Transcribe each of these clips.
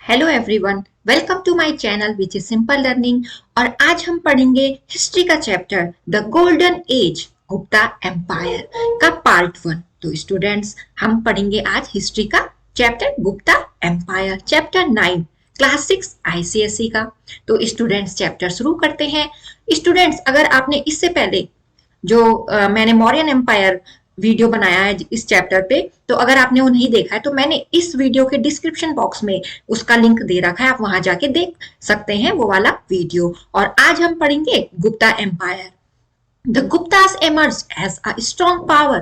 Hello everyone, welcome to my channel which is simple learning. और आज हम पढ़ेंगे हिस्ट्री का chapter the golden age Gupta empire का पार्ट 1। तो स्टूडेंट्स, हम पढ़ेंगे आज हिस्ट्री का chapter Gupta empire, chapter 9, class 6 ICSE का। तो स्टूडेंट्स, चैप्टर शुरू करते हैं। स्टूडेंट्स, अगर आपने इससे पहले जो मैंने मौर्यन एम्पायर वीडियो बनाया है इस चैप्टर पे, तो अगर आपने वो नहीं देखा है तो मैंने इस वीडियो के डिस्क्रिप्शन बॉक्स में उसका लिंक दे रखा है, आप वहां जाके देख सकते हैं वो वाला वीडियो। और आज हम पढ़ेंगे Gupta empire. The Guptas emerged as a strong power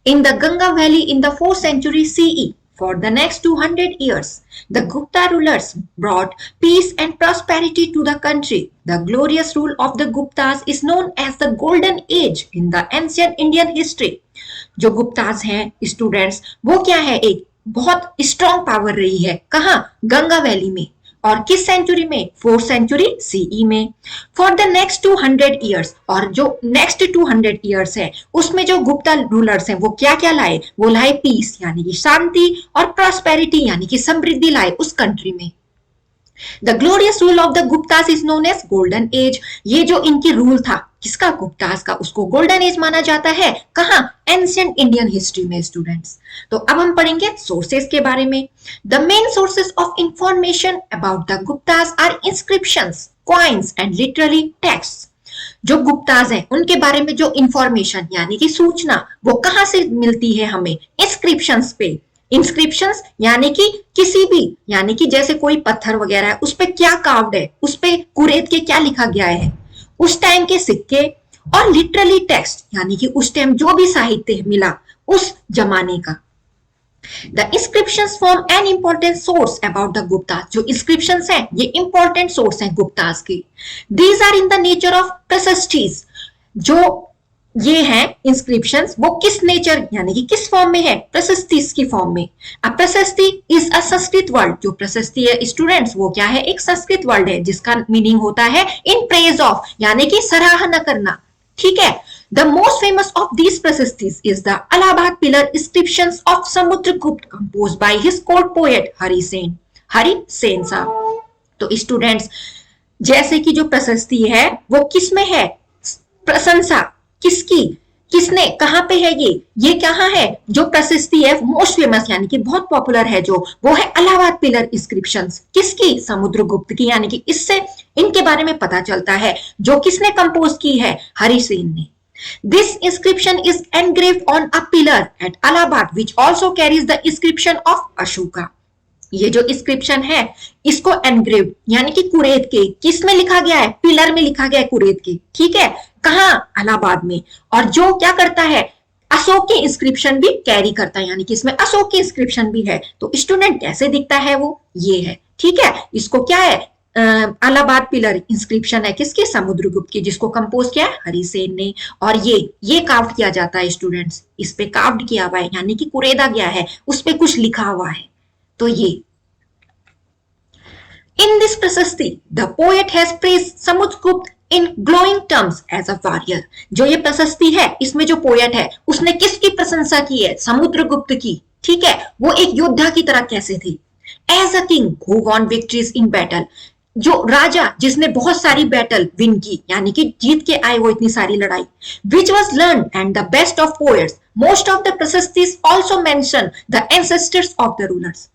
in the Ganga Valley in the 4th century CE. For the next 200 years, the Gupta rulers brought peace and prosperity to the country. The glorious rule of the Guptas is known as the Golden Age in the ancient Indian history. जो गुप्तास हैं students, वो क्या है, एक बहुत strong power रही है। कहाँ? गंगा वैली में। और किस सेंचुरी में? 4th सेंचुरी सीई में। फॉर द नेक्स्ट 200 ईयर्स, और जो नेक्स्ट 200 ईयर्स है उसमें जो गुप्ता रूलर्स हैं वो क्या क्या लाए? वो लाए पीस यानी कि शांति, और प्रॉस्पेरिटी यानी कि समृद्धि लाए उस कंट्री में। The glorious rule of the Guptas is known as golden age. ये जो इनकी रूल था, किसका? गुप्तास का, उसको गोल्डन एज माना जाता है। कहाँ? एंशिएंट इंडियन हिस्ट्री में स्टूडेंट्स। तो अब हम पढ़ेंगे सोर्सेस के बारे में। The main sources of information about the Guptas are inscriptions, coins and literary text. जो गुप्तास हैं उनके बारे में जो इंफॉर्मेशन यानी कि सूचना, वो कहाँ से मिलती है हमें? इंस्क्रिप्शंस पे। इंस्क्रिप्शंस यानी कि किसी भी, यानी कि जैसे कोई पत्थर वगैरह है उस पे क्या कार्व्ड है, उस पे कुरेद के क्या लिखा गया है, उस टाइम के सिक्के। और लिटरली टेक्स्ट यानी कि उस टाइम जो भी साहित्य मिला उस जमाने का। The inscriptions form an important source about the Gupta. जो इंस्क्रिप्शंस हैं ये इंपॉर्टेंट सोर्स हैं गुप्तास की। These are in the nature of prashastis. जो ये हैं इंस्क्रिप्शंस, वो किस नेचर यानी कि किस फॉर्म में है? प्रशस्ति की फॉर्म में। अब प्रशस्ति इज अ संस्कृत वर्ड। जो प्रशस्ति है स्टूडेंट्स, वो क्या है? एक संस्कृत वर्ड है जिसका मीनिंग होता है इन प्रेज ऑफ, यानी कि सराहना करना। ठीक है। The most famous of these prashastis is the Allahabad pillar inscriptions of Samudragupta composed by his court poet Hari Sen. Hari Sen साहब। तो स्टूडेंट्स, जैसे कि जो प्रशस्ति है वो किसमें है? प्रशंसा किसकी? किसने? कहां पे है ये कहां है? जो प्रशस्ति है मोस्ट फेमस यानी कि बहुत पॉपुलर है जो, वो है अलाहाबाद पिलर इंस्क्रिप्शंस। किसकी? समुद्रगुप्त की। यानी कि इससे इनके बारे में पता चलता है। जो किसने कंपोज की है? हरिसेन ने। This inscription is engraved on a pillar at Allahabad which also carries the inscription of Ashoka. ये जो इंस्क्रिप्शन है इसको एनग्रेव्ड यानी कि कुरेद के, किसमें लिखा गया है? पिलर में लिखा गया है कुरेद के। ठीक है। कहां? इलाहाबाद में। और जो क्या करता है? अशोक की इंस्क्रिप्शन भी कैरी करता है, यानी कि इसमें अशोक की इंस्क्रिप्शन भी है। तो स्टूडेंट कैसे दिखता है वो? ये है। ठीक है। इसको क्या है? इलाहाबाद पिलर इंस्क्रिप्शन है किसकी? समुद्रगुप्त की, जिसको कंपोज किया है हरिसेन ने। और ये कार्व किया जाता है स्टूडेंट्स, इस पे कार्व किया हुआ है यानी कि कुरेदा गया है, उस पे कुछ लिखा हुआ है। तो ये in this प्रशस्ति the poet has praised Samudragupta in glowing terms as a warrior। जो ये प्रशस्ति है इसमें जो पोएट है उसने किसकी प्रशंसा की है? समुद्रगुप्त की। ठीक है। वो एक योद्धा की तरह कैसे थे? as a king who won victories in battle। जो राजा जिसने बहुत सारी बैटल विन की, यानी कि जीत के आए वो इतनी सारी लड़ाई। which was learned and the best of poets। most of the प्रशस्तिस also mention the ancestors of the rulers।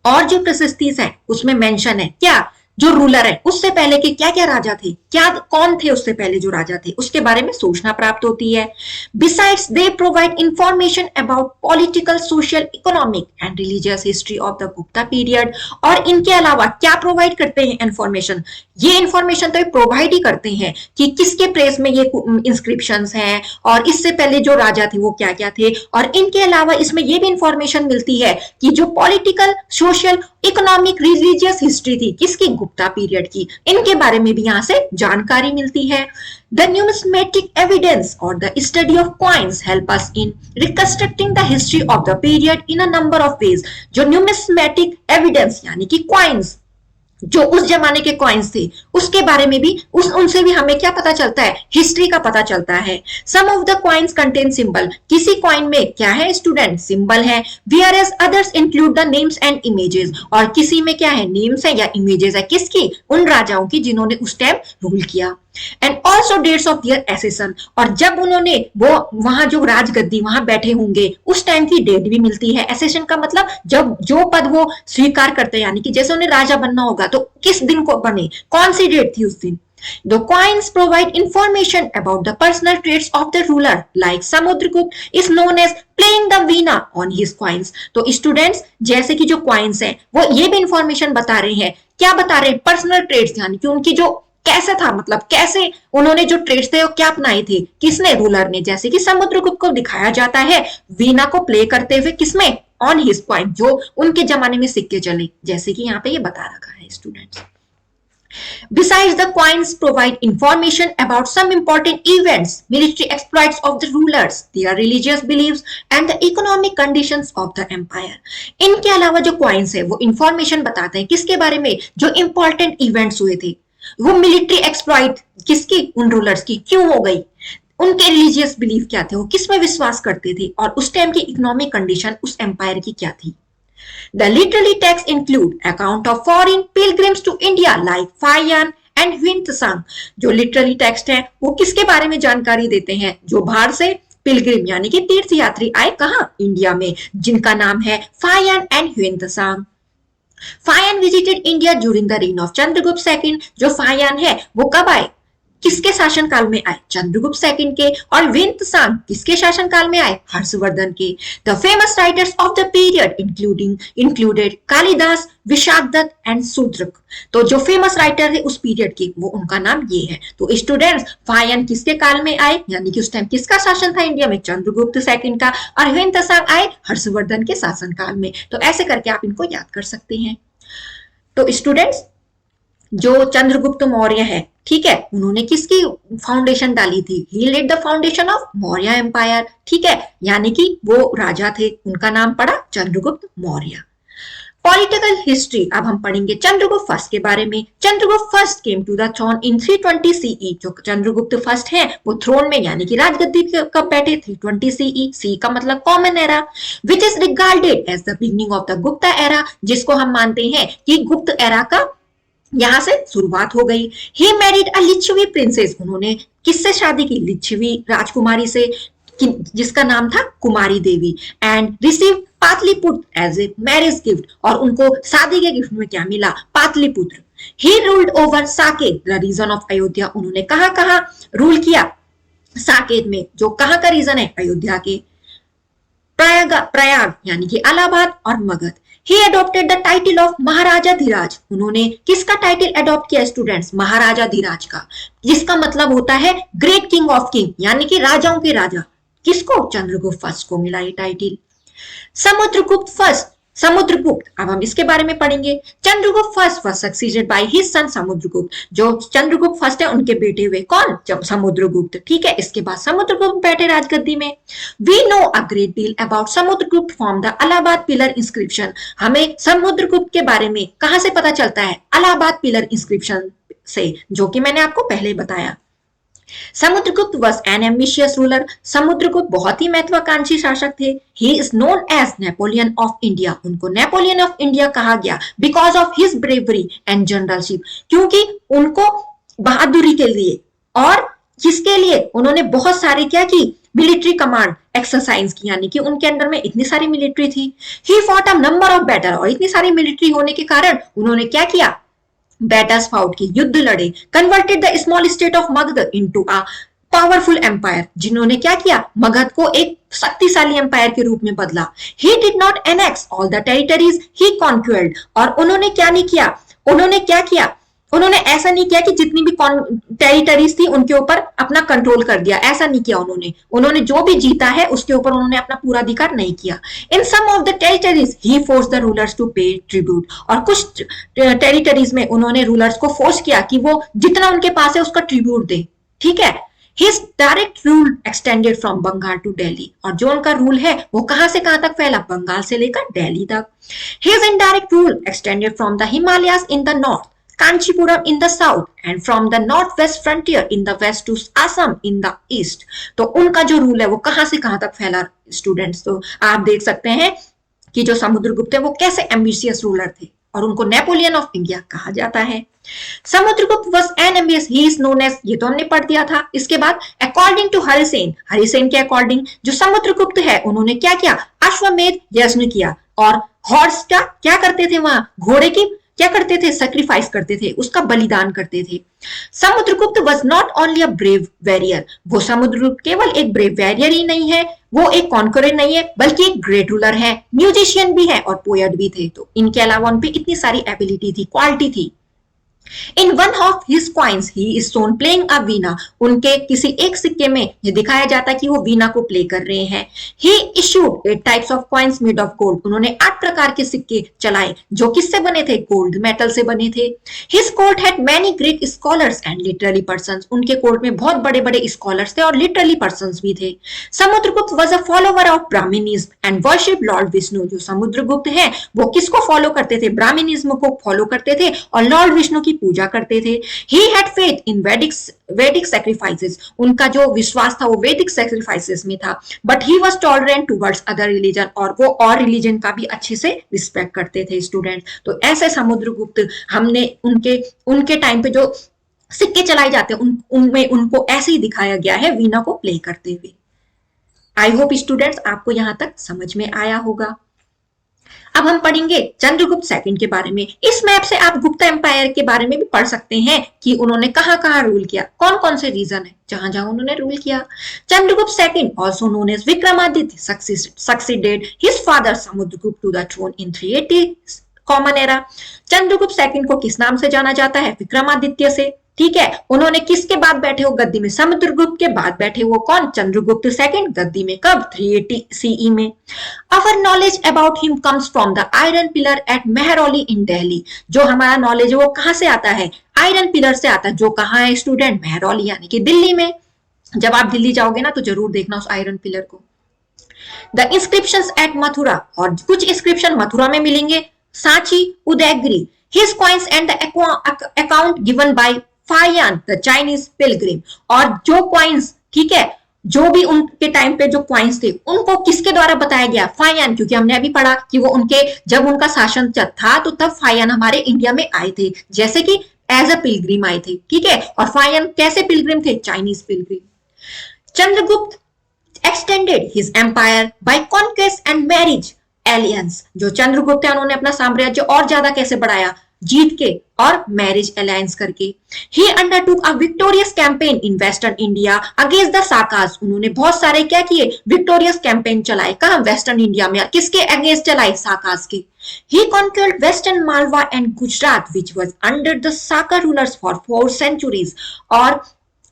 और जो प्रशस्ति है उसमें मेंशन है क्या? जो रूलर है उससे पहले के क्या क्या राजा थे, क्या कौन थे उससे पहले जो राजा थे, उसके बारे में सूचना प्राप्त होती है। Besides they provide information about political, social, economic and religious history of the Gupta period. और इनके अलावा क्या प्रोवाइड करते हैं इंफॉर्मेशन? ये इंफॉर्मेशन तो प्रोवाइड ही करते हैं कि किसके प्रेस में ये इंस्क्रिप्शंस हैं, और इससे पहले जो राजा थे वो क्या क्या थे। और इनके अलावा इसमें ये भी इंफॉर्मेशन मिलती है कि जो political, social, economic, religious history थी किसकी? गुप्ता पीरियड की, इनके बारे में भी यहाँ से जानकारी मिलती है। द न्यूमिस्मेटिक एविडेंस और the study of coins help us in reconstructing the history of the period in a number of ways. जो न्यूमिस्मेटिक एविडेंस यानी कि कॉइन्स, जो उस जमाने के कॉइन्स थे उसके बारे में भी उनसे भी हमें क्या पता चलता है, हिस्ट्री का पता चलता है। Some of the coins contain symbol, किसी कॉइन में क्या है स्टूडेंट, सिंबल है। Whereas others include the names and images, और किसी में क्या है, नेम्स है या इमेजेस है, किसकी, उन राजाओं की जिन्होंने उस टाइम रूल किया। And also dates of their accession, और जब उन्होंने वो वहां जो राजगद्दी वहां बैठे होंगे उस टाइम की डेट भी मिलती है। एसेसन का मतलब जब जो पद वो स्वीकार करते हैं, यानी कि जैसे उन्हें राजा बनना होगा तो किस दिन को बने, कौन सी डेट थी उस दिन। The coins provide information about the personal traits of the ruler, like Samudragupta is known as playing the veena on his coins. तो स्टूडेंट्स जैसे कि जो कॉइन्स हैं वो ये भी इंफॉर्मेशन बता रहे हैं, क्या बता रहे हैं, पर्सनल ट्रेड्स, यानी कि उनकी जो कैसा था, मतलब कैसे उन्होंने जो ट्रेड्स थे वो क्या अपनाए थे, किसने, रूलर ने। जैसे कि समुद्रगुप्त को दिखाया जाता है वीणा को प्ले करते हुए, किसमें, ऑन हिज कॉइन, जो उनके जमाने में सिक्के चले, जैसे कि यहाँ पे ये बता रखा है students. Besides, the coins provide information about some important events, military exploits of the rulers, their religious beliefs, and the economic conditions of the empire. इनके अलावा जो coins है वो information बताते हैं किसके बारे में, जो important events हुए थे, वो military exploit किसकी, उन rulers की क्यों हो गई, उनके रिलीजियस बिलीफ क्या थे, वो किस में विश्वास करते थे, और उस टाइम की इकोनॉमिक कंडीशन उस एम्पायर की क्या थी। The literary texts include account of foreign pilgrims to India like Fayan and Huintsang. जो लिटरली टेक्स्ट है वो किसके बारे में जानकारी देते हैं, जो बाहर से पिलग्रिम यानी कि तीर्थ यात्री आए कहां, इंडिया में, जिनका नाम है Fahien and Hiuen Tsang. Fahien visited India during the reign of Chandragupta second, जो फायन है वो कब आए, किसके शासनकाल में आए, चंद्रगुप्त सेकंड के। और ह्वेंत्सांग किसके शासनकाल में आए, हर्षवर्धन के। The famous writers of the period included Kalidas, Vishakhadatta and Shudraka. तो जो फेमस राइटर है उस पीरियड के, वो उनका नाम ये है। तो स्टूडेंट्स फायन किसके काल में आए, यानी कि उस टाइम किसका शासन था इंडिया में, चंद्रगुप्त सेकंड का, और ह्वेंत्सांग आए हर्षवर्धन के शासनकाल में। तो ऐसे करके आप इनको याद कर सकते हैं। तो स्टूडेंट्स जो चंद्रगुप्त मौर्य है, ठीक है, उन्होंने किसकी फाउंडेशन डाली थी, he laid the foundation of Maurya empire, ठीक है, यानी कि वो राजा थे, उनका नाम पड़ा चंद्रगुप्त मौर्य। पॉलिटिकल हिस्ट्री, अब हम पढ़ेंगे चंद्रगुप्त फर्स्ट के बारे में। Chandragupta first came to the throne in 320 CE, जो चंद्रगुप्त फर्स्ट है वो थ्रोन में यानी कि राजगद्दी कब बैठे, 320 सीई, सी का मतलब common era, which is regarded as the beginning of the Gupta era, जिसको हम मानते हैं कि गुप्त एरा का यहां से शुरुआत हो गई। He married a Licchavi princess, उन्होंने किससे शादी की, लिच्छवी राजकुमारी से, जिसका नाम था Kumari Devi. And receive Pataliputra as a marriage gift, और उनको शादी के गिफ्ट में क्या मिला, Pataliputra. He ruled over Saket the region of Ayodhya, उन्होंने कहां कहां रूल किया, साकेत में, जो कहां का रीजन है, अयोध्या के। प्रयाग यानी कि इलाहाबाद और Magadh. He adopted the title of महाराजा धीराज, उन्होंने किसका टाइटल अडॉप्ट किया स्टूडेंट्स, महाराजा धीराज का, जिसका मतलब होता है ग्रेट किंग ऑफ किंग, यानी कि राजाओं के राजा। किसको, चंद्रगुप्त फर्स्ट को मिला ये टाइटल। समुद्रगुप्त फर्स्ट, समुद्रगुप्त, अब हम इसके बारे में पढ़ेंगे। Chandragupta first was succeeded by his son Samudragupta, जो चंद्रगुप्त फर्स्ट है उनके बेटे हुए कौन, जब समुद्रगुप्त, ठीक है। इसके बाद समुद्रगुप्त बैठे राजगद्दी में। We know a great deal about Samudragupta from the Allahabad pillar inscription, हमें समुद्रगुप्त के बारे में कहां से पता चलता है, इलाहाबाद पिलर इंस्क्रिप्शन से, जो कि मैंने आपको पहले बताया। Samudragupta was an ambitious ruler, Samudragupta बहुत ही महत्वाकांक्षी शासक थे। He is known as Napoleon of India, उनको नेपोलियन ऑफ इंडिया कहा गया because of his bravery and generalship, क्योंकि उनको बहादुरी के लिए और किसके लिए, उन्होंने बहुत सारी क्या की, मिलिट्री कमांड एक्सरसाइज की, यानी कि उनके अंडर में इतनी सारी मिलिट्री थी। He fought a number of battle, और इतनी सारी मिलिट्री होने के कारण उन्होंने क्या किया, बैटल्स फाउट की, युद्ध लड़े। Converted the small state of Magadha into a powerful empire, जिन्होंने क्या किया, मगध को एक शक्तिशाली एम्पायर के रूप में बदला। He did not annex all the territories he conquered, और उन्होंने क्या नहीं किया, उन्होंने क्या किया, उन्होंने ऐसा नहीं किया कि जितनी भी टेरिटरीज थी उनके ऊपर अपना कंट्रोल कर दिया, ऐसा नहीं किया उन्होंने जो भी जीता है उसके ऊपर उन्होंने अपना पूरा अधिकार नहीं किया। In some of the territories he force the rulers to pay tribute, और कुछ टेरिटरीज में उन्होंने रूलर्स को फोर्स किया कि वो जितना उनके पास है उसका ट्रिब्यूट दे, ठीक है। His direct rule extended from Bengal to Delhi, और जो उनका रूल है वो कहां से कहां तक फैला, बंगाल से लेकर दिल्ली तक। His indirect rule extended from the Himalayas in the north, Kanchipuram in the south, and from the northwest frontier in the west to Assam in the east। तो उनका जो रूल है वो कहां से कहां तक फैला स्टूडेंट्स। तो आप देख सकते हैं कि जो समुद्रगुप्त है वो कैसे एम्बिशियस रूलर थे, और उनको नेपोलियन ऑफ इंडिया कहा जाता है। Samudragupta was an ambitious, he is known as, ये तो हमने पढ़ दिया था। इसके बाद अकॉर्डिंग टू हरिसेन, हरिसेन के अकॉर्डिंग जो समुद्रगुप्त है उन्होंने क्या किया, अश्वमेध यज्ञ किया, और हॉर्स का क्या करते थे, वहां घोड़े की क्या करते थे, सेक्रीफाइस करते थे, उसका बलिदान करते थे। Samudragupta was not only a brave warrior, वो समुद्रगुप्त केवल एक ब्रेव वॉरियर ही नहीं है, वो एक कॉन्करर नहीं है, बल्कि एक ग्रेट रूलर है, म्यूजिशियन भी है और पोएट भी थे। तो इनके अलावा उन पे इतनी सारी एबिलिटी थी, क्वालिटी थी। In one of his coins he is shown playing a वीणा, उनके किसी एक सिक्के में ये दिखाया जाता है कि वो वीणा को प्ले कर रहे हैं। He issued 8 types of coins made of gold, उन्होंने 8 प्रकार के सिक्के चलाए जो किससे बने थे, गोल्ड मेटल से बने थे। His court had many great scholars and literary persons, उनके कोर्ट में बहुत बड़े बड़े स्कॉलर्स थे और लिटरली पर्संस भी थे। Samudragupta was a follower of Brahminism and worshiped Lord Vishnu, जो समुद्रगुप्त है वो किसको फॉलो करते थे, ब्राह्मणिज्म को फॉलो करते थे और लॉर्ड विष्णु की पूजा करते थे। He had faith in Vedic sacrifices, उनका जो विश्वास था वो वैदिक sacrifices में था। But he was tolerant towards other religion, और वो और रिलीजन का भी अच्छे से रिस्पेक्ट करते थे स्टूडेंट। तो ऐसे समुद्रगुप्त हमने उनके टाइम पे जो सिक्के चलाए जाते हैं उनमें उनको ऐसे ही दिखाया गया है वीणा को प्ले करते हुए। आई होप स्टूडेंट्स आपको यहां तक समझ में आया होगा। अब हम पढ़ेंगे चंद्रगुप्त सेकंड के बारे में। इस मैप से आप गुप्ता एम्पायर के बारे में भी पढ़ सकते हैं कि उन्होंने कहां कहां रूल किया, कौन कौन से रीजन है जहां जहां उन्होंने रूल किया। Chandragupta second also known as Vikramaditya succeeded his father Samudragupta to the throne in 380 common era. Chandragupta second को किस नाम से जाना जाता है, विक्रमादित्य से, ठीक है। उन्होंने किसके बाद बैठे हो गद्दी में, समुद्रगुप्त के बाद बैठे वो कौन, चंद्रगुप्त सेकंड गद्दी में, कब, 380 सीई में। Our knowledge about him comes from the iron pillar at Mehroli in Delhi, जो हमारा नॉलेज है वो कहां से आता है, आयरन पिलर से आता है, जो कहां है स्टूडेंट, मेहरौली यानी कि दिल्ली में। जब आप दिल्ली जाओगे ना तो जरूर देखना उस आयरन पिलर को। द इंस्क्रिप्शंस एट मथुरा, और कुछ इंस्क्रिप्शन मथुरा में मिलेंगे, Sanchi, Udayagiri. His coins and the account given by Fahien the Chinese pilgrim, और जो कॉइन्स, ठीक है, जो भी उनके टाइम पे जो कॉइन्स थे उनको किसके द्वारा बताया गया, फायान, क्योंकि हमने अभी पढ़ा कि वो उनके जब उनका शासन था तो तब फायान हमारे इंडिया में आए थे, जैसे कि एज अ पिलग्रिम आए थे, ठीक है। और फायान कैसे पिलग्रिम थे, Chinese pilgrim. Chandragupta extended his empire by conquest and marriage alliances, जो चंद्रगुप्त है उन्होंने अपना साम्राज्य और ज्यादा कैसे बढ़ाया, जीत के और मैरिज अलायंस करके। He undertook a victorious campaign in western India against the Sakas, उन्होंने बहुत सारे क्या किए, विक्टोरियस कैंपेन चलाए, कहां, वेस्टर्न इंडिया में, किसके अगेंस्ट चलाए, साकास के। He conquered western Malwa and Gujarat which was under the Saka rulers for 4 centuries, और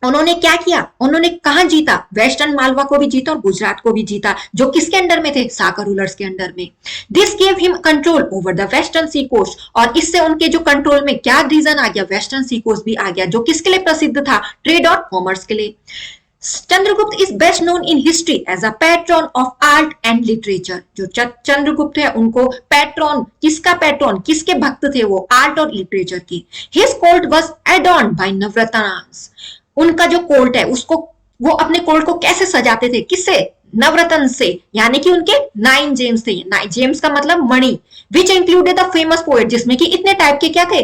उन्होंने क्या किया, उन्होंने कहां जीता, वेस्टर्न मालवा को भी जीता और गुजरात को भी जीता, जो किसके अंडर में थे, साका रूलर्स के अंडर में। This gave him control over the western sea coast, और इससे उनके जो कंट्रोल में क्या रीजन आ गया, वेस्टर्न सी कोस्ट भी आ गया, जो किसके लिए प्रसिद्ध था, ट्रेड और कॉमर्स के लिए। Chandragupta is best known in history as a patron of art and literature, जो चंद्रगुप्त है उनको पैट्रन, किसका पैट्रन, किसके भक्त थे वो, आर्ट और लिटरेचर की। हिज कोर्ट वाज एडॉर्न्ड बाय नवरत्नास, उनका जो कोर्ट है उसको, वो अपने कोर्ट को कैसे सजाते थे, किससे, नवरत्न से, यानी कि उनके 9 जेम्स थे, 9 जेम्स का मतलब मणि, which included the famous poet, जिसमें कि इतने टाइप के क्या थे,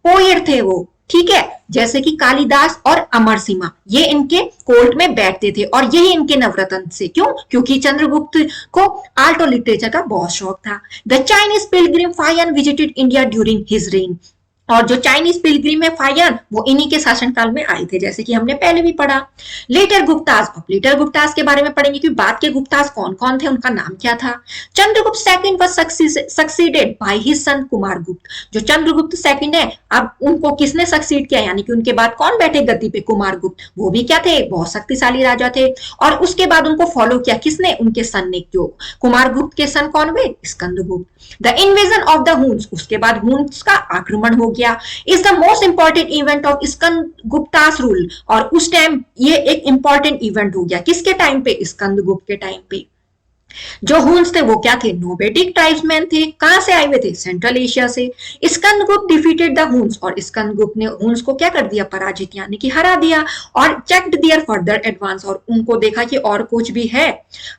पोएट थे वो, ठीक है, जैसे कि कालिदास और अमर सिंह, ये इनके कोर्ट में बैठते थे और यही इनके नवरत्न से, क्यों, क्योंकि चंद्रगुप्त को आर्ट और लिटरेचर का बहुत शौक था। The Chinese Pilgrim फायान visited India during his rain, और जो चाइनीज पिलग्रिम है फायान वो इन्हीं के शासनकाल में आए थे, जैसे कि हमने पहले भी पढ़ा। लेटर गुप्तास, अब लेटर गुप्तास के बारे में पढ़ेंगे कि बाद के गुप्तास कौन कौन थे, उनका नाम क्या था। Chandragupta second was succeeded by his son Kumaragupta, जो चंद्रगुप्त सेकंड है अब उनको किसने सक्सीड किया, यानी कि उनके बाद कौन बैठे गद्दी पे, कुमारगुप्त, वो भी क्या थे, बहुत शक्तिशाली राजा थे, और उसके बाद उनको फॉलो किया किसने, उनके सन ने, जो कुमारगुप्त के सन कौन हुए, Skandagupta. The invasion of the Huns, उसके बाद हुन्स का आक्रमण हो गया मुखिया is the most important event of Skanda Guptas rule. और उस टाइम ये एक इंपॉर्टेंट इवेंट हो गया, किसके टाइम पे? स्कंद गुप्त के टाइम पे। जो हुन्स थे वो क्या थे? नोबेटिक ट्राइब्समैन थे। कहां से आए हुए थे? सेंट्रल एशिया से। स्कंदगुप्त डिफीटेड द हुन्स, और स्कंदगुप्त ने हुन्स को क्या कर दिया? पराजित यानी कि हरा दिया। और चेक्ड देयर फर्दर एडवांस, और उनको देखा कि और कुछ भी है।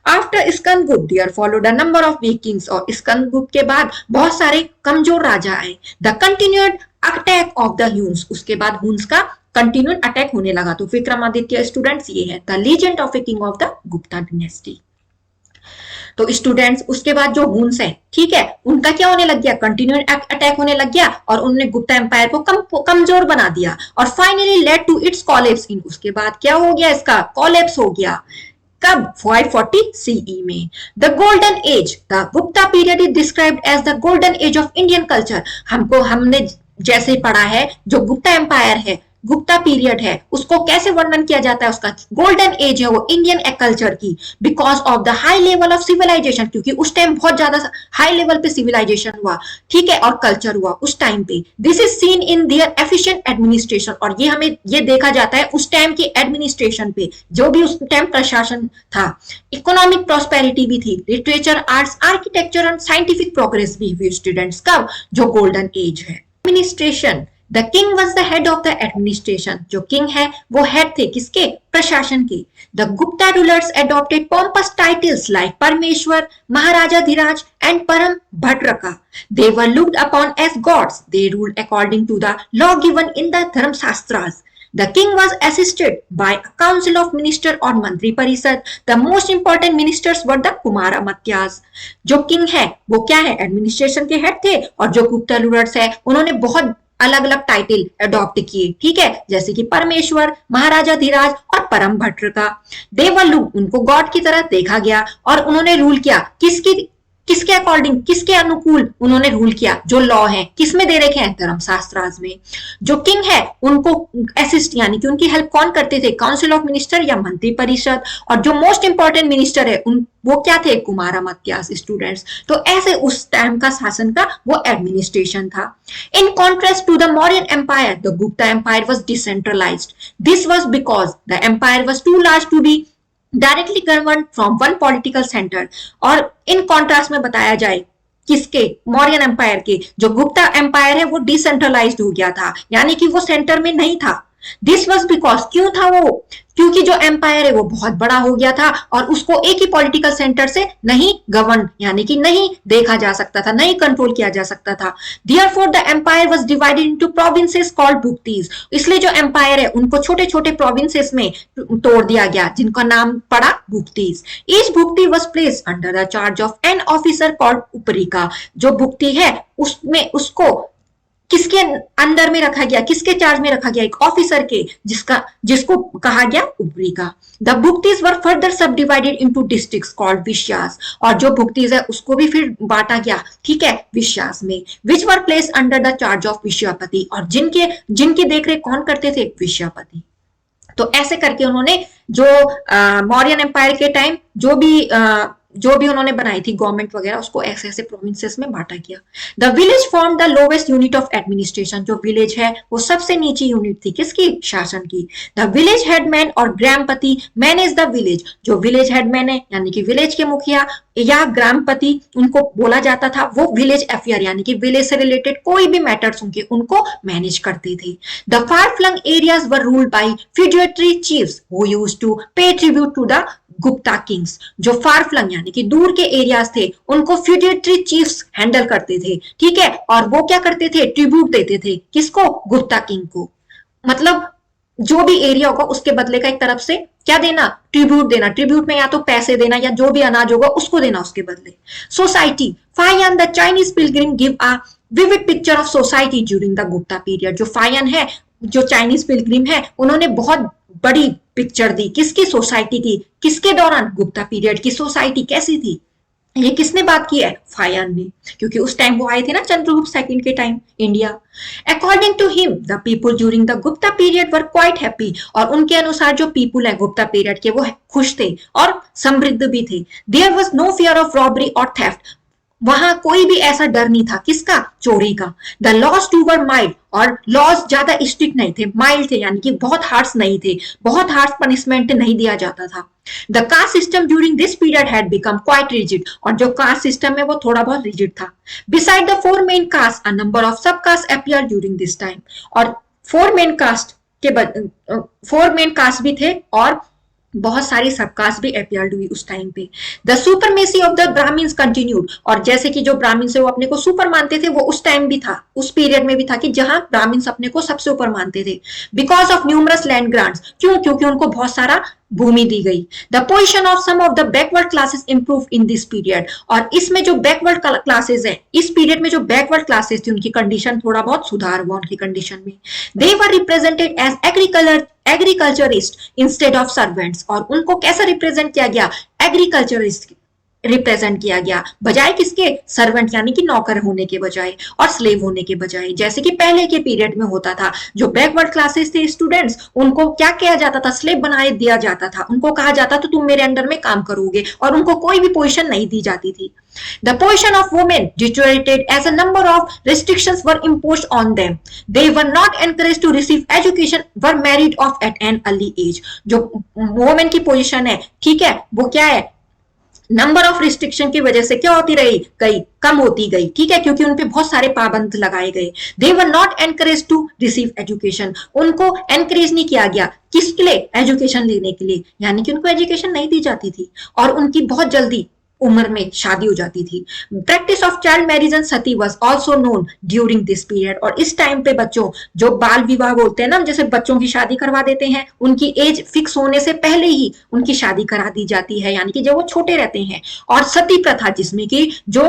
After Skandagupta there followed a number of weak kings, और स्कंदगुप्त के बाद बहुत सारे कमजोर राजा आए। The continued attack of the Huns, उसके बाद हुन्स का कंटिन्यूड अटैक होने लगा। तो विक्रमादित्य स्टूडेंट्स ये है the legend of a king of the Gupta dynasty. तो स्टूडेंट्स उसके बाद जो हुन्स है, ठीक है, उनका क्या होने लग गया? कंटिन्यूड अटैक होने लग गया, और उन्होंने गुप्ता एम्पायर को कमजोर बना दिया, और finally led to its collapse in, उसके बाद क्या हो गया? इसका कोलैप्स हो गया। कब? 540 सीई में। The golden age, the Gupta period is described as the golden age of Indian culture. हमने जैसे पढ़ा है, जो गुप्ता एम्पायर है, गुप्ता पीरियड है, उसको कैसे वर्णन किया जाता है? उसका गोल्डन एज है वो इंडियन कल्चर की, because of the high level of civilization, क्योंकि उस टाइम बहुत ज्यादा हाई लेवल पे सिविलाइजेशन हुआ, ठीक है, और कल्चर हुआ उस टाइम पे। This is seen in their efficient administration, और ये हमें ये देखा जाता है उस टाइम की एडमिनिस्ट्रेशन पे, जो भी उस टाइम प्रशासन था। इकोनॉमिक प्रॉस्पेरिटी भी थी, literature, arts, architecture and scientific progress भी हुई स्टूडेंट्स। कब? जो गोल्डन एज है। Administration, the king was the head of the administration, जो किंग है वो हेड थे किसके? प्रशासन के। The Gupta rulers adopted pompous titles like Parameshwara, Maharajadhiraja and Parama Bhattaraka. They were looked upon as gods, they ruled according to the law given in the Dharmashastras. The king was assisted by a council of minister और मंत्री परिषद। The most important ministers were the कुमारामात्यास। जो king है वो क्या है? Administration के head थे, और जो गुप्ता रूलर्स है उन्होंने बहुत अलग अलग टाइटल अडॉप्ट किए, ठीक है, जैसे कि परमेश्वर, महाराजाधिराज और परम भट्टरका। देवर लुक, उनको गॉड की तरह देखा गया, और उन्होंने रूल किया किसके अकॉर्डिंग, किसके अनुकूल उन्होंने रूल किया? जो लॉ है किसमें दे रखे हैं? धर्मशास्त्रास में। जो किंग है उनको असिस्ट यानी कि उनकी हेल्प कौन करते थे? काउंसिल ऑफ मिनिस्टर या मंत्री परिषद। और जो मोस्ट इंपॉर्टेंट मिनिस्टर है वो क्या थे? कुमारामात्यास स्टूडेंट्स। तो ऐसे उस टाइम का शासन का वो एडमिनिस्ट्रेशन था। In contrast to the Mauryan empire, the Gupta empire was decentralized. This was because the empire was too large to be directly govern from one political centre. और इन कॉन्ट्रास्ट में बताया जाए किसके? मौर्यन एम्पायर के। जो गुप्ता एम्पायर है वो डिसेंट्रलाइज्ड हो गया था, यानी कि वो सेंटर में नहीं था। दिस वॉज बिकॉज, क्यों था वो? क्योंकि जो एम्पायर है वो बहुत बड़ा हो गया था, और उसको एक ही पॉलिटिकल सेंटर से नहीं गवर्न यानी कि नहीं देखा जा सकता था, नहीं कंट्रोल किया जा सकता था। Therefore the empire was divided into provinces called भुक्तीज। इसलिए जो एम्पायर है उनको छोटे छोटे प्रोविंसेस में तोड़ दिया गया, जिनका नाम पड़ा भुक्तीज। Each भुक्ती was placed under the charge of an officer called उपरिका। जो भुक्ती है उसमें उसको किसके अंदर में रखा गया? किसके चार्ज में रखा गया? एक ऑफिसर के, जिसको कहा गया उपरिका। द भुक्तीज वर फर्दर सब divided into districts called vishayas, और जो भुक्तीज है उसको भी फिर बांटा गया, ठीक है, विश्यास में। Which were place under the charge of vishayapati, और जिनकी देखरेख कौन करते थे? विश्यापति। तो ऐसे करके उन्होंने जो मौर्यन एम्पायर के टाइम जो भी उन्होंने बनाई थी गवर्नमेंट वगैरह, उसको ऐसे ऐसे प्रोविंसेस में बांटा गया। The village form the lowest unit of administration. जो विलेज है वो सबसे नीची यूनिट थी किसकी? शासन की। द विलेज हेडमैन और ग्रामपति मैनेज द विलेज। जो विलेज हेडमैन है यानी कि विलेज के मुखिया या ग्रामपति उनको बोला जाता था, वो विलेज अफेयर यानी कि विलेज से रिलेटेड कोई भी मैटर्स होंगे उनको मैनेज करते थे। The far flung areas were ruled by feudatory chiefs who used to pay tribute to the Gupta kings. जो फार फ्लंग यानी कि दूर के एरियाज थे उनको फ्यूजिटरी चीफ्स हैंडल करते थे, ठीक है, और वो क्या करते थे? ट्रिब्यूट देते थे किसको? गुप्ता किंग को। मतलब जो भी एरिया होगा उसके बदले का एक तरफ से क्या देना? ट्रिब्यूट देना। ट्रिब्यूट में या तो पैसे देना या जो भी अनाज होगा उसको देना उसके बदले। Society, fine the Chinese Pilgrim give a vivid picture of society during the Gupta period. जो फायन है, जो चाइनीज पिलग्रिम है, उन्होंने बहुत बड़ी पिक्चर दी किसकी? सोसाइटी की। किसके दौरान? गुप्ता पीरियड की सोसाइटी कैसी थी? ये किसने बात की है? फायन ने, क्योंकि उस टाइम वो आए थे ना चंद्रगुप्त सेकंड के time India. According to him the people during the Gupta period were quite happy. और उनके अनुसार जो पीपुल है गुप्ता पीरियड के वो खुश थे और समृद्ध भी थे। There was no fear of robbery और थेफ्ट। वहां कोई भी ऐसा डर नहीं था किसका? चोरी का। The laws too were mild. और लॉज ज्यादा स्ट्रिक्ट नहीं थे, माइल्ड थे, यानी कि बहुत हार्श नहीं थे, बहुत हार्श पनिशमेंट नहीं दिया जाता था। The caste system during this period had become quite rigid, और जो कास्ट सिस्टम है वो थोड़ा बहुत रिजिड था। Beside the four main caste a number of sub caste appear during this time, और फोर मेन कास्ट भी थे और बहुत सारी सबकास्ट भी अपीयर्ड हुई उस टाइम पे। The supremacy of the Brahmins continued, और जैसे कि जो ब्राह्मण से वो अपने को सुपर मानते थे, वो उस टाइम भी था, उस पीरियड में भी था कि जहां ब्राह्मण्स अपने को सबसे ऊपर मानते थे। Because of numerous land grants, क्यों? क्योंकि उनको बहुत सारा भूमि दी गई। The position of some of the backward classes improve in this period, और इसमें जो बैकवर्ड क्लासेस हैं, इस पीरियड में जो बैकवर्ड क्लासेस थी उनकी कंडीशन थोड़ा बहुत सुधार हुआ उनकी कंडीशन में। They were represented as agriculturist instead of servants, और उनको कैसा रिप्रेजेंट किया गया? एग्रीकल्चरिस्ट रिप्रेजेंट किया गया, बजाय किसके? सर्वेंट, यानी कि नौकर होने के बजाय और स्लेव होने के बजाय, जैसे कि पहले के पीरियड में होता था। जो बैकवर्ड क्लासेस थे स्टूडेंट्स, उनको क्या किया जाता था? स्लेव बनाए दिया जाता था, उनको कहा जाता था तुम मेरे अंडर में काम करोगे, और उनको कोई भी पोजीशन नहीं दी जाती थी। The position of women deteriorated as a number of restrictions were imposed on them. They were not encouraged to receive education, were married off at an early age. जो women की पोजीशन है, ठीक है, वो क्या है? नंबर ऑफ रिस्ट्रिक्शन की वजह से क्या होती रही? कम होती गई, ठीक है, क्योंकि उनपे बहुत सारे पाबंद लगाए गए। They were not encourage to receive education, उनको एनकरेज नहीं किया गया, किसके लिए? एजुकेशन लेने के लिए, यानी कि उनको एजुकेशन नहीं दी जाती थी, और उनकी बहुत जल्दी उम्र में शादी हो जाती थी। Practice of child marriage and Sati was also known during this period, और इस टाइम पे बच्चों, जो बाल विवाह बोलते हैं ना, जैसे बच्चों की शादी करवा देते हैं, उनकी एज फिक्स होने से पहले ही उनकी शादी करा दी जाती है, यानी कि जब वो छोटे रहते हैं। और सती प्रथा, जिसमें कि जो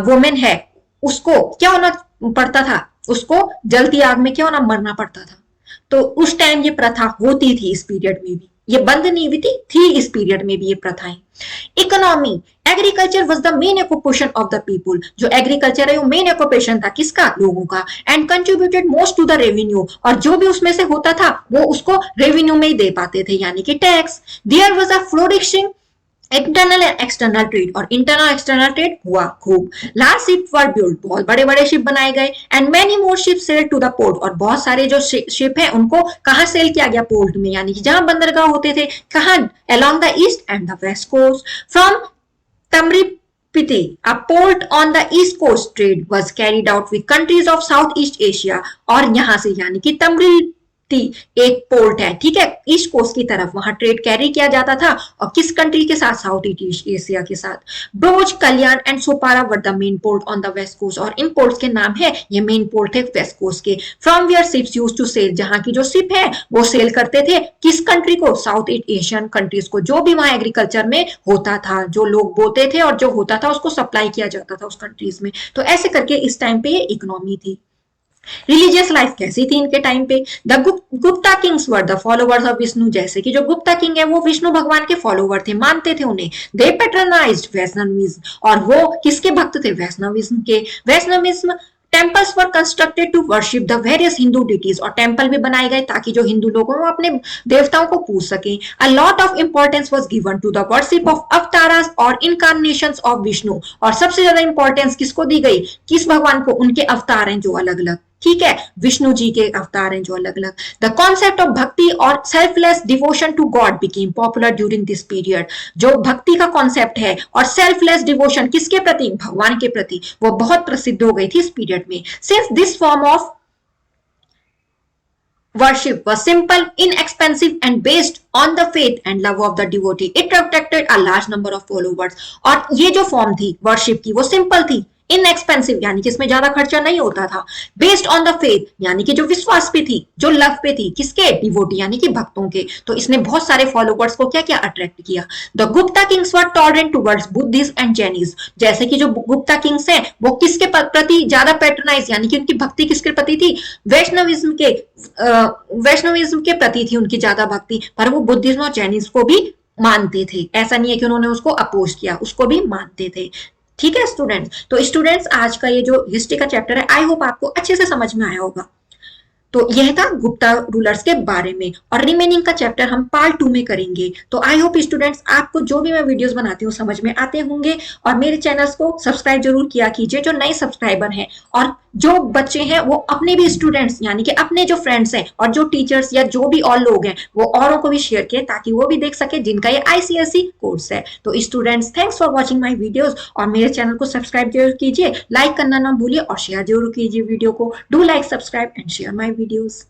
वुमेन है उसको क्या होना पड़ता था? उसको जलती आग में क्या होना? मरना पड़ता था। तो उस टाइम ये प्रथा होती थी, इस पीरियड में भी ये बंद नहीं हुई थी इस पीरियड में भी ये प्रथाएं। Economy, agriculture was the main occupation of the people, जो एग्रीकल्चर है वो मेन ऑक्यूपेशन था, किसका? लोगों का। And contributed most to the revenue, और जो भी उसमें से होता था वो उसको रेवेन्यू में ही दे पाते थे, यानी कि tax. There was a flourishing internal and external trade, और इंटरनल एक्सटर्नल ट्रेड हुआ खूब। लार्ज शिप वर बिल्ड, बहुत बड़े बड़े शिप बनाए गए। And many more ship sail to the port, और बहुत सारे जो शिप है उनको कहां सेल किया गया? पोर्ट में, यानी कि जहां बंदरगाह होते थे, कहां? Along the east and the west coast. From तमरीपति, a port on the east coast, trade was carried out with countries of Southeast Asia, और यहां से यानी कि तमरीपति एक पोर्ट है, ठीक है, ईस्ट कोस्ट की तरफ, वहां ट्रेड कैरी किया जाता था, और किस कंट्री के साथ? साउथ ईस्ट एशिया के साथ। Broach, Kalyan and Sopara were the main port on the west coast, और इन पोर्ट्स के नाम है, ये मेन पोर्ट है वेस्ट कोस्ट के। From where ships used to sail, जहां की जो शिप है वो सेल करते थे किस कंट्री को? साउथ ईस्ट एशियन कंट्रीज को, जो भी वहां एग्रीकल्चर में होता था, जो लोग बोते थे और जो होता था उसको सप्लाई किया जाता था उस कंट्रीज में। तो ऐसे करके इस टाइम पे ये इकोनॉमी थी। रिलीजियस लाइफ कैसी थी इनके टाइम पे? The Gupta Kings were the followers of Vishnu, जैसे कि जो गुप्ता किंग है वो विष्णु भगवान के फॉलोवर थे, मानते थे उन्हें। दे पैट्रोनाइज्ड वैष्णविज्म, और वो किसके भक्त थे? वैष्णविज्म के। Vaishnavism temples were constructed to worship the various Hindu deities, और टेम्पल भी बनाए गए ताकि जो हिंदू लोग वो अपने देवताओं को पूज सकें। A lot of importance was given to the worship of avatars और इनकारनेशंस ऑफ विष्णु, और सबसे ज्यादा इंपॉर्टेंस किसको दी गई? किस भगवान को? उनके अवतार हैं जो अलग अलग, ठीक है, विष्णु जी के अवतार हैं जो अलग अलग। द कॉन्सेप्ट ऑफ भक्ति और selfless devotion to God became popular during this period, जो भक्ति का कॉन्सेप्ट है और सेल्फलेस डिवोशन किसके प्रति? भगवान के प्रति, वो बहुत प्रसिद्ध हो गई थी इस पीरियड में। Since this form of worship was simple, inexpensive and based on the faith and love of the devotee, it attracted a large number of followers, और ये जो फॉर्म थी वर्शिप की वो सिंपल थी, इनएक्सपेंसिव यानी कि इसमें ज्यादा खर्चा नहीं होता था, बेस्ड ऑन द फेथ यानी कि जो विश्वास पे थी, जो लव पे थी, किसके? डिवोटी यानी कि भक्तों के। तो इसने बहुत सारे फॉलोवर्स को क्या क्या अट्रैक्ट किया। The Gupta Kings were tolerant towards Buddhist and Jainism, जैसे कि जो गुप्ता किंग्स हैं वो किसके प्रति ज्यादा पैट्रोनाइज यानी कि उनकी भक्ति किसके प्रति थी? वैष्णविज्म के प्रति थी उनकी ज्यादा भक्ति, पर वो बुद्धिज्म और जैनिज्म को भी मानते थे, ऐसा नहीं है कि उन्होंने उसको अपोज किया, उसको भी मानते थे। ठीक है स्टूडेंट्स, तो स्टूडेंट्स आज का ये जो हिस्ट्री का चैप्टर है आई होप आपको अच्छे से समझ में आया होगा। तो यह था गुप्ता रूलर्स के बारे में, और रिमेनिंग का चैप्टर हम पार्ट 2 में करेंगे। तो आई होप स्टूडेंट्स आपको जो भी मैं वीडियोस बनाती हूँ समझ में आते होंगे, और मेरे चैनल्स को सब्सक्राइब जरूर किया कीजिए जो नए सब्सक्राइबर हैं, और जो बच्चे हैं वो अपने भी स्टूडेंट्स यानी कि अपने जो फ्रेंड्स हैं और जो टीचर्स या जो भी और लोग हैं वो औरों को भी शेयर किए ताकि वो भी देख सके जिनका ये आईसीएसई कोर्स है। तो students thanks for watching my videos और मेरे चैनल को सब्सक्राइब जरूर कीजिए, लाइक करना ना भूलिए और शेयर जरूर कीजिए वीडियो को। Do like, subscribe and share my videos.